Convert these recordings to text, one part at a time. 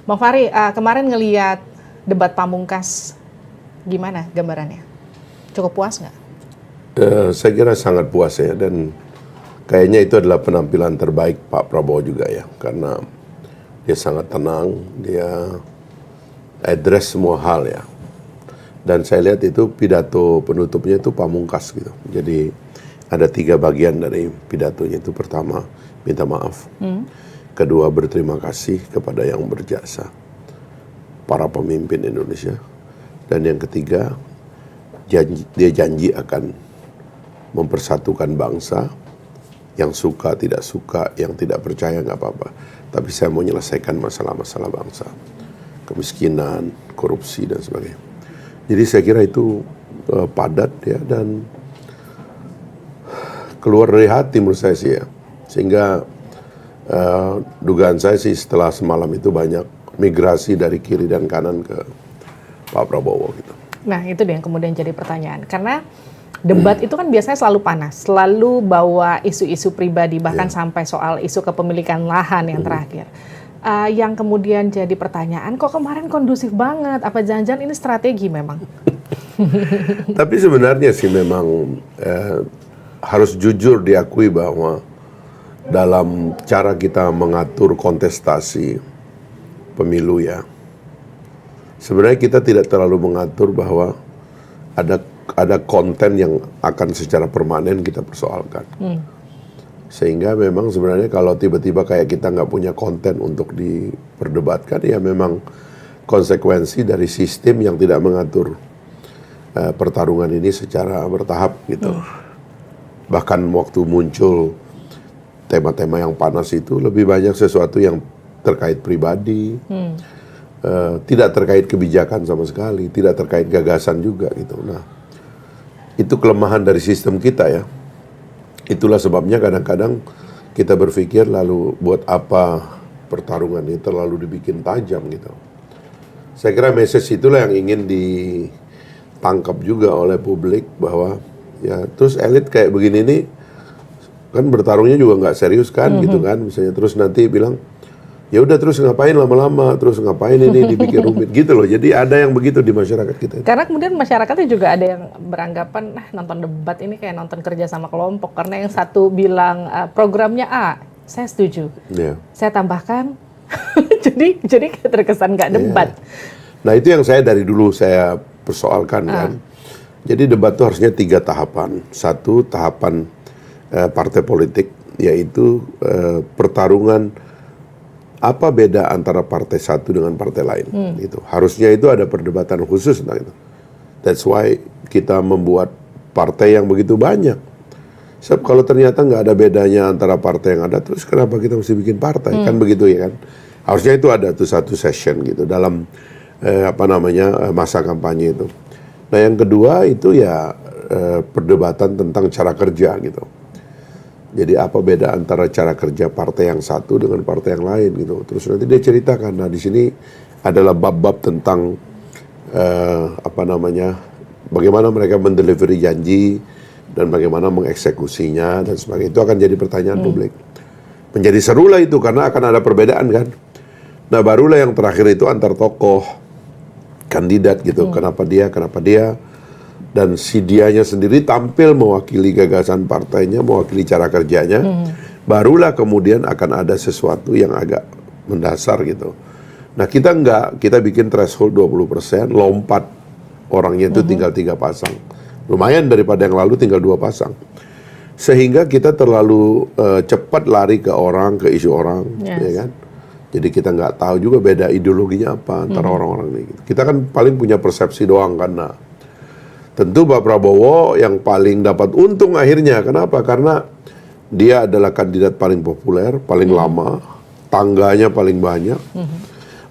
Bang Fahri, kemarin ngelihat debat pamungkas, gimana gambarannya? Cukup puas nggak? Saya kira sangat puas ya, dan kayaknya itu adalah penampilan terbaik Pak Prabowo juga ya, karena dia sangat tenang, dia address semua hal ya. Dan saya lihat itu pidato penutupnya itu pamungkas gitu. Jadi ada 3 bagian dari pidatonya. Itu pertama, minta maaf. Kedua, berterima kasih kepada yang berjasa, para pemimpin Indonesia. Dan yang ketiga, dia janji akan mempersatukan bangsa, yang suka tidak suka, yang tidak percaya nggak apa-apa. Tapi saya mau menyelesaikan masalah-masalah bangsa, kemiskinan, korupsi dan sebagainya. Jadi saya kira itu padat ya, dan keluar dari hati menurut saya sih ya. Sehingga dugaan saya sih setelah semalam itu banyak migrasi dari kiri dan kanan ke Pak Prabowo gitu. Nah itu deh yang kemudian jadi pertanyaan. Karena debat itu kan biasanya selalu panas, selalu bawa isu-isu pribadi, bahkan sampai soal isu kepemilikan lahan yang terakhir. Yang kemudian jadi pertanyaan, kok kemarin kondusif banget? Apa jangan-jangan ini strategi memang? Tapi sebenarnya sih memang harus jujur diakui bahwa dalam cara kita mengatur kontestasi pemilu ya, sebenarnya kita tidak terlalu mengatur bahwa ada konten yang akan secara permanen kita persoalkan. Sehingga memang sebenarnya kalau tiba-tiba kayak kita nggak punya konten untuk diperdebatkan, ya memang konsekuensi dari sistem yang tidak mengatur pertarungan ini secara bertahap gitu. Bahkan waktu muncul tema-tema yang panas itu lebih banyak sesuatu yang terkait pribadi, tidak terkait kebijakan sama sekali, tidak terkait gagasan juga gitu. Nah, itu kelemahan dari sistem kita ya. Itulah sebabnya kadang-kadang kita berpikir lalu buat apa pertarungan ini terlalu dibikin tajam gitu. Saya kira message itulah yang ingin ditangkap juga oleh publik, bahwa ya terus elit kayak begini nih kan bertarungnya juga nggak serius kan gitu kan, misalnya terus nanti bilang ya udah terus ngapain lama-lama, terus ngapain ini dibikin rumit gitu loh. Jadi ada yang begitu di masyarakat kita. Karena kemudian masyarakatnya juga ada yang beranggapan nonton debat ini kayak nonton kerja sama kelompok, karena yang satu bilang programnya A, saya setuju. Saya tambahkan, jadi terkesan nggak debat. Nah itu yang saya dari dulu saya persoalkan kan. Jadi debat itu harusnya 3 tahapan. 1 tahapan partai politik, yaitu pertarungan apa beda antara partai satu dengan partai lain. Gitu. Harusnya itu ada perdebatan khusus tentang itu. That's why kita membuat partai yang begitu banyak. Sebab kalau ternyata nggak ada bedanya antara partai yang ada, terus kenapa kita mesti bikin partai? Kan begitu ya kan. Harusnya itu ada tuh 1 session gitu dalam masa kampanye itu. Nah yang kedua itu ya perdebatan tentang cara kerja gitu. Jadi apa beda antara cara kerja partai yang satu dengan partai yang lain gitu. Terus nanti dia ceritakan, nah di sini adalah bab-bab tentang bagaimana mereka mendelivery janji dan bagaimana mengeksekusinya dan sebagainya. Itu akan jadi pertanyaan publik. Menjadi seru lah itu karena akan ada perbedaan kan. Nah barulah yang terakhir itu antar tokoh kandidat gitu. Kenapa dia. Dan si dianya sendiri tampil mewakili gagasan partainya, mewakili cara kerjanya, barulah kemudian akan ada sesuatu yang agak mendasar gitu. Nah kita enggak, kita bikin threshold 20%, lompat orangnya itu tinggal 3 pasang. Lumayan daripada yang lalu tinggal 2 pasang. Sehingga kita terlalu cepat lari ke orang, ke isu orang, ya kan? Jadi kita nggak tahu juga beda ideologinya apa antara orang-orang ini. Kita kan paling punya persepsi doang kan. Nah, tentu Pak Prabowo yang paling dapat untung akhirnya. Kenapa? Karena dia adalah kandidat paling populer, paling lama, tangganya paling banyak,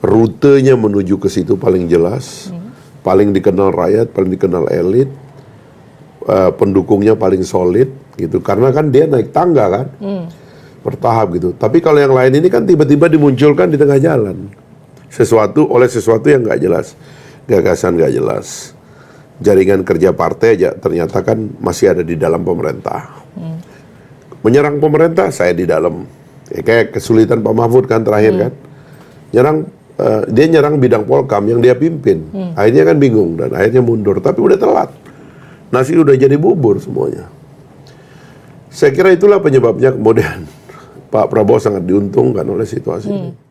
rutenya menuju ke situ paling jelas, paling dikenal rakyat, paling dikenal elit, pendukungnya paling solid gitu. Karena kan dia naik tangga kan, bertahap gitu. Tapi kalau yang lain ini kan tiba-tiba dimunculkan di tengah jalan, sesuatu yang nggak jelas, gagasan nggak jelas. Jaringan kerja partai aja ternyata kan masih ada di dalam pemerintah. Menyerang pemerintah saya di dalam. Kayak kesulitan Pak Mahfud kan terakhir kan. Nyerang dia nyerang bidang Polkam yang dia pimpin. Akhirnya kan bingung dan akhirnya mundur. Tapi udah telat. Nasi udah jadi bubur semuanya. Saya kira itulah penyebabnya kemudian Pak Prabowo sangat diuntungkan oleh situasi ini.